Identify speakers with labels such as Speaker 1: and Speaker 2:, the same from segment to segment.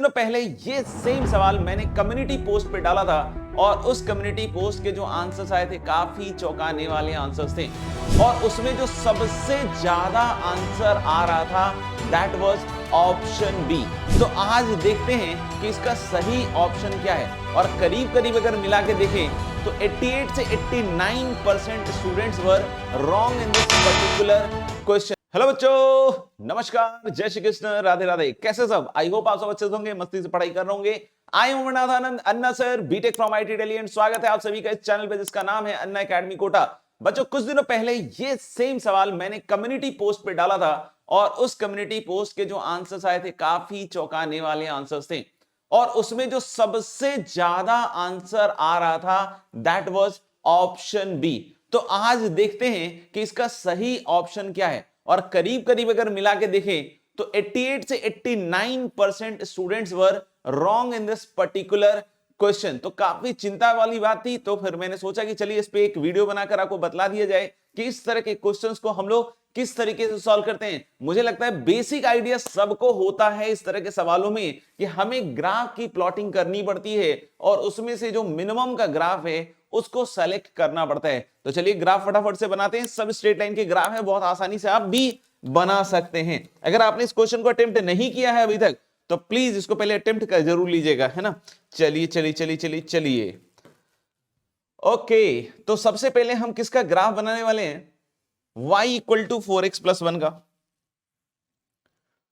Speaker 1: दिनों पहले ये सेम सवाल मैंने कम्युनिटी पोस्ट पे डाला था और उस कम्युनिटी पोस्ट के जो आंसर्स आए थे काफी चौंकाने वाले आंसर्स थे और उसमें जो सबसे ज्यादा आंसर आ रहा था दैट वाज ऑप्शन बी। तो आज देखते हैं कि इसका सही ऑप्शन क्या है और करीब करीब अगर मिला के देखें तो 88 से 89% students were wrong in this particular question. Hello बच्चों, नमस्कार, जय श्री कृष्ण, राधे राधे। कैसे सब? आई होप आप सब अच्छे होंगे, मस्ती से पढ़ाई कर रहे होंगे। आई हूं Amarnath Anand, Anna sir, BTech from IT Delhi and स्वागत है आप सभी का इस चैनल पे जिसका नाम है अन्ना अकेडमी कोटा। बच्चों, कुछ दिनों पहले ये सेम सवाल मैंने कम्युनिटी पोस्ट पे डाला था और उस कम्युनिटी पोस्ट के जो आंसर्स आए थे काफी चौंकाने वाले आंसर्स थे और उसमें जो सबसे ज्यादा आंसर आ रहा था दैट वाज ऑप्शन बी। तो आज देखते हैं कि इसका सही ऑप्शन क्या है और करीब करीब अगर मिला के देखें तो 88 से 89% students were wrong in this particular question. तो काफी चिंता वाली बात थी, तो फिर मैंने सोचा कि चलिए इस पे एक वीडियो बनाकर आपको बतला दिया जाए कि इस तरह के क्वेश्चंस को हम लोग किस तरीके से सॉल्व करते हैं। मुझे लगता है बेसिक आइडिया सबको होता है इस तरह के सवालों में कि हमें ग्राफ की प्लॉटिंग करनी पड़ती है और उसमें से जो मिनिमम का ग्राफ है उसको सेलेक्ट करना पड़ता है। तो चलिए ग्राफ फटाफट से बनाते हैं। सब स्ट्रेट लाइन के ग्राफ है, बहुत आसानी से आप भी बना सकते हैं। अगर आपने इस क्वेश्चन को अटेम्प्ट नहीं किया है अभी तक तो प्लीज इसको पहले अटेम्प्ट कर जरूर लीजिएगा, है ना। चलिए चलिए चलिए चलिए चलिए ओके, तो सबसे पहले हम किसका ग्राफ बनाने वाले हैं? y equal to 4x plus 1 का।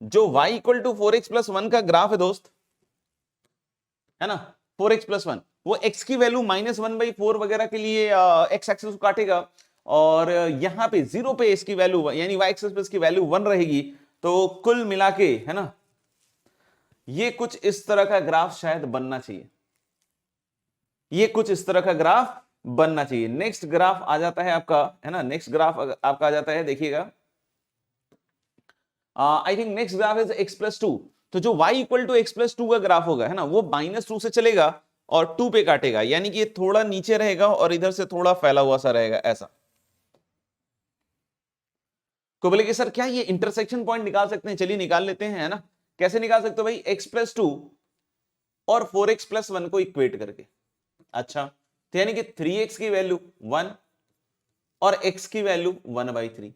Speaker 1: जो y equal to 4x plus 1 का ग्राफ है दोस्त, है ना, 4x प्लस 1, वो x की वैल्यू -1/4 वगैरह के लिए x एक्सिस को काटेगा और यहां पे 0 पे इसकी वैल्यू यानी y एक्सिस पे इसकी वैल्यू 1 रहेगी। तो कुल मिला के, है ना, ये कुछ इस तरह का ग्राफ शायद बनना चाहिए। ये कुछ इस तरह का ग्राफ बनना चाहिए। नेक्स्ट ग्राफ आ जाता है आपका, है ना, नेक्स्ट ग्राफ आपका आ जाता है, देखिएगा, I think next graph is x plus 2। तो जो y equal to x plus 2 का ग्राफ होगा, है ना, वो -2 से चलेगा और 2 पे काटेगा, यानी कि ये थोड़ा नीचे रहेगा और इधर से थोड़ा फैला हुआ सा रहेगा ऐसा। को बोले कि सर क्या ये इंटरसेक्शन पॉइंट निकाल सकते हैं? चलिए निकाल लेते हैं, है ना। कैसे निकाल सकते हो भाई? x प्लस 2 और 4x प्लस 1 को इक्वेट करके। अच्छा, तो यानी कि 3x की वैल्यू 1 और x की वैल्यू 1/3,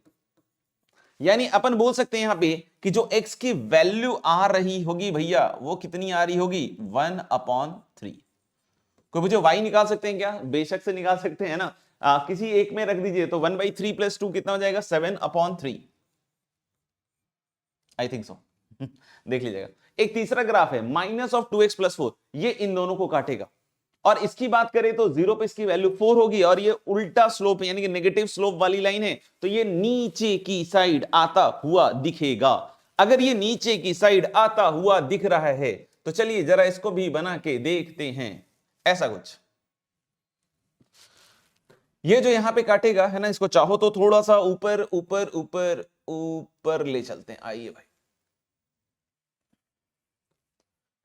Speaker 1: यानी अपन बोल सकते हैं यहां पे कि जो x की वैल्यू आ रही होगी भैया वो कितनी आ रही होगी? 1/3। कोई मुझे y निकाल सकते हैं क्या? बेशक से निकाल सकते हैं ना। किसी एक में रख दीजिए तो 1/3 प्लस 2 कितना हो जाएगा? 7/3, आई थिंक सो। देख लीजिएगा। एक तीसरा ग्राफ है -2x प्लस 4, ये इन दोनों को काटेगा और इसकी बात करें तो 0 पे इसकी वैल्यू 4 होगी और ये उल्टा स्लोप यानी कि नेगेटिव स्लोप वाली लाइन है, तो ये नीचे की साइड आता हुआ दिखेगा। अगर ये नीचे की साइड आता हुआ दिख रहा है तो चलिए जरा इसको भी बना के देखते हैं। ऐसा कुछ ये जो यहां पे काटेगा, है ना, इसको चाहो तो थोड़ा सा ऊपर ऊपर ऊपर ऊपर ले चलते हैं। आइए भाई,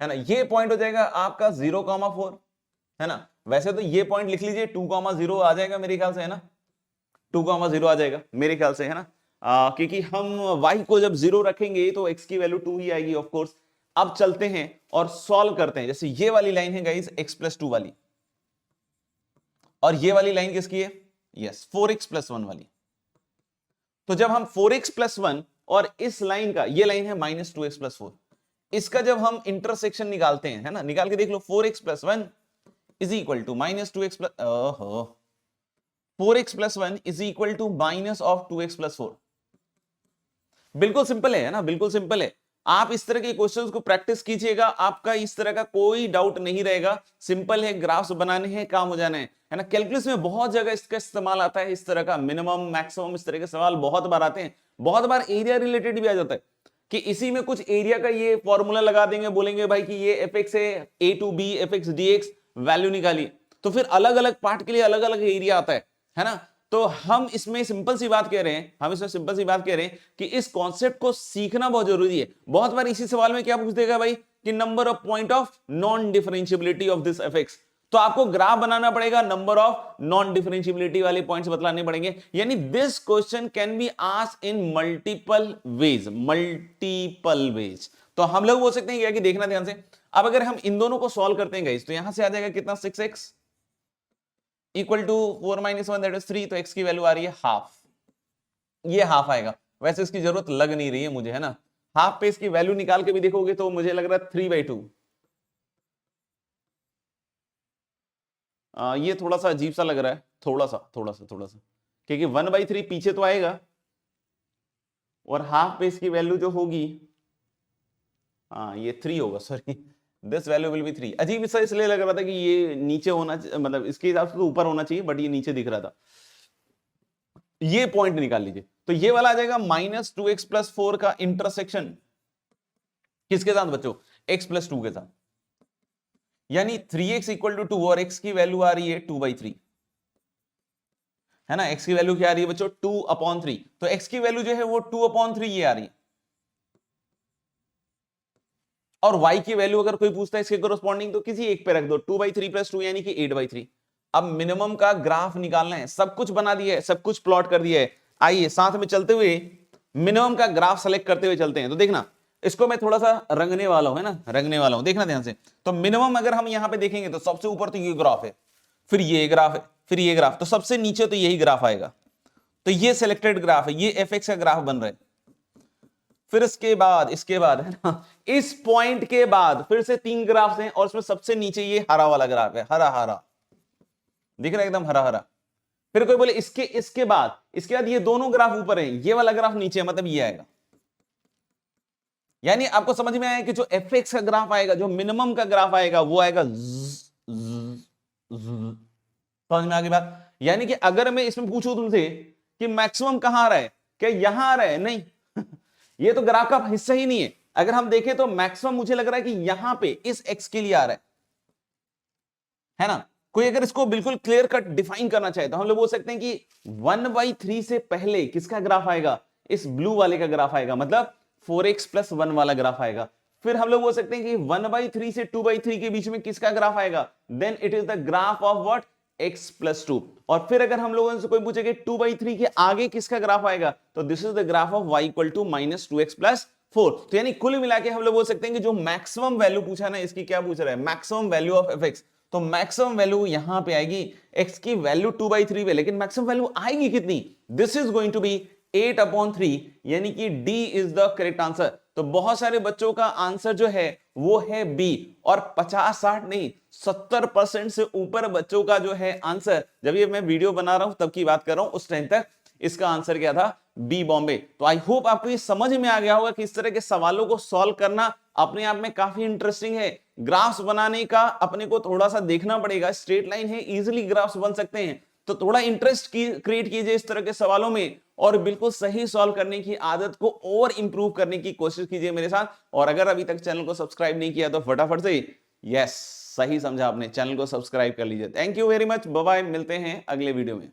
Speaker 1: है ना, ये पॉइंट हो जाएगा आपका 0,4, है ना। वैसे तो ये पॉइंट लिख लीजिए 2,0 आ जाएगा मेरे ख्याल से, है ना, 2,0 आ जाएगा मेरे ख्याल से, है ना। क्योंकि हम y को जब 0 रखेंगे तो x की वैल्यू 2 ही आएगी ऑफ कोर्स। अब चलते हैं और सॉल्व करते हैं। जैसे ये वाली लाइन है गाइस x प्लस 2 वाली और ये वाली लाइन किसकी है? यस, 4x प्लस 1 वाली। तो जब हम 4x प्लस 1 और इस लाइन का, ये लाइन है -2x प्लस 4, इसका जब हम इंटरसेक्शन निकालते हैं, है ना, निकाल के देख लो, 4x plus 1 is equal to -2x plus 4x plus 1 is equal to -2x plus 4। बिल्कुल सिंपल है ना, बिल्कुल सिंपल है। आप इस तरह के क्वेश्चंस को प्रैक्टिस कीजिएगा, आपका इस तरह का कोई डाउट नहीं रहेगा। सिंपल है, ग्राफ्स बनाने हैं, काम हो जाना है ना। कैलकुलस में बहुत जगह इसका इस्तेमाल आता है, इस तरह का मिनिमम मैक्सिमम इस तरह के सवाल बहुत बार आते हैं। बहुत बार एरिया रिलेटेड भी आ जाता है कि इसी में कुछ एरिया का ये फॉर्मूला लगा देंगे, बोलेंगे भाई कि ये fx है, a to b fx dx, value निकाली, तो फिर अलग अलग पार्ट के लिए अलग अलग एरिया आता है ना। तो हम इसमें सिंपल सी बात कह रहे हैं, कि इस कॉन्सेप्ट को सीखना बहुत जरूरी है। बहुत बार इसी सवाल में क्या पूछ देगा भाई कि number of point of non differentiability of this fx, तो आपको ग्राफ बनाना पड़ेगा, नंबर ऑफ नॉन डिफरेंशिएबिलिटी वाले पॉइंट्स बतलाने पड़ेंगे। यानी this question can be asked in multiple ways, तो हम लोग बोल सकते हैं क्या कि देखना ध्यान से, अब अगर हम इन दोनों को सॉल्व करते हैं गाइस तो यहां से आ जाएगा कितना 6x equal to 4 - 1 that is 3, तो x की वैल्यू आ रही है हाफ, ये हाफ आएगा। वैसे इसकी जरूरत लग नहीं रही है मुझे, है ना, हाफ पे इसकी वैल्यू निकाल के भी देखोगे तो मुझे लग रहा है 3/2। ये थोड़ा सा अजीब सा लग रहा है, थोड़ा सा क्योंकि 1/3 पीछे तो आएगा और हाफ पे इसकी वैल्यू जो होगी, ये 3 होगा, sorry this value will be 3। अजीब सा इसलिए लग रहा था कि ये नीचे होना, मतलब इसके हिसाब से तो ऊपर होना चाहिए, बट ये नीचे दिख रहा था। ये पॉइंट निकाल लीजिए, तो ये वाला आ जाएगा -2x + 4 का इंटरसेक्शन किसके साथ बच्चों, x + 2 के साथ, यानी 3x = 2 और x की वैल्यू आ रही है 2/3, है ना। x की वैल्यू क्या आ रही है बच्चों, 2/3, तो x की वैल्यू जो है वो 2/3 ये आ रही है, और y की वैल्यू अगर कोई पूछता है इसके कोरस्पॉन्डिंग तो किसी एक पे रख दो, 2/3 + 2 यानी कि 8/3। अब मिनिमम का ग्राफ निकालना है, सब कुछ बना दिया है, सब कुछ प्लॉट कर दिया है, आइए साथ में चलते हुए मिनिमम का ग्राफ सेलेक्ट करते हुए चलते हैं। तो देखना, इसको मैं थोड़ा सा रंगने वाला हूं, है ना, रंगने वाला हूं, देखना ध्यान से। तो मिनिमम अगर हम यहां पे देखेंगे तो सबसे ऊपर तो ये ग्राफ है, फिर ये ग्राफ है, फिर ये ग्राफ, तो सबसे नीचे तो यही ग्राफ आएगा, तो ये सिलेक्टेड ग्राफ है, ये fx का ग्राफ बन रहा है। फिर इसके बाद है ना, इस पॉइंट के बाद फिर से 3 ग्राफ्स हैं और उसमें सबसे नीचे ये हरा वाला ग्राफ है, हरा दिख रहा है, एकदम हरा। फिर कोई बोले इसके बाद ये दोनों ग्राफ ऊपर हैं, ये वाला ग्राफ नीचे है, मतलब ये आएगा। यानी आपको समझ में आया कि जो fx का ग्राफ आएगा, जो मिनिमम का ग्राफ आएगा वो आएगा समझ में आ गई बात। यानी कि अगर मैं इसमें पूछूं तुमसे कि मैक्सिमम कहां आ रहा है, क्या यहां आ रहा है, नहीं ये तो ग्राफ का हिस्सा ही नहीं है। अगर हम देखें तो मैक्सिमम मुझे लग रहा है कि यहां पे इस x के लिए आ रहा है ना। कोई अगर इसको बिल्कुल क्लियर कट डिफाइन करना चाहे तो हम लोग बोल सकते हैं कि 1/3 से पहले किसका ग्राफ आएगा, इस ब्लू वाले का ग्राफ आएगा, मतलब 4x + 1 वाला ग्राफ आएगा। फिर हम लोग बोल सकते हैं कि 1/3 से 2/3 के बीच में किसका ग्राफ आएगा, then it is the graph of what, x + 2। और फिर अगर हम लोगों से कोई पूछे कि 2/3 के आगे किसका ग्राफ आएगा, तो this is the graph of y = -2x + 4। तो यानी कुल मिला के हम लोग बोल सकते हैं कि जो मैक्सिमम वैल्यू पूछा ना, इसकी क्या पूछ रहा है, मैक्सिमम वैल्यू ऑफ fx, तो मैक्सिमम वैल्यू यहां पे आएगी, x की वैल्यू 2/3 पे, लेकिन मैक्सिमम वैल्यू आएगी कितनी, this is going to be 8/3, यानी कि D is the correct answer. तो बहुत सारे बच्चों का आंसर जो है वो है B, और 50-60 नहीं 70% से ऊपर बच्चों का जो है आंसर, जब ये मैं वीडियो बना रहा हूं तब की बात कर रहा हूं, उस टाइम तक इसका आंसर क्या था, बी बॉम्बे। तो आई होप आपको ये समझ में आ गया होगा कि इस तरह के सवालों को सॉल्व करना अपने आप में काफी इंटरेस्टिंग है। ग्राफ्स बनाने का अपने को थोड़ा सा देखना पड़ेगा, स्ट्रेट लाइन है, इजीली ग्राफ्स बन सकते हैं, तो थोड़ा इंटरेस्ट क्रिएट कीजिए इस तरह के सवालों में, और बिल्कुल सही सॉल्व करने की आदत को और इंप्रूव करने की कोशिश कीजिए मेरे साथ। और अगर अभी तक चैनल को सब्सक्राइब नहीं किया तो फटाफट से, यस सही समझा आपने, चैनल को सब्सक्राइब कर लीजिए। Thank you very much, bye bye, मिलते हैं अगले वीडियो में।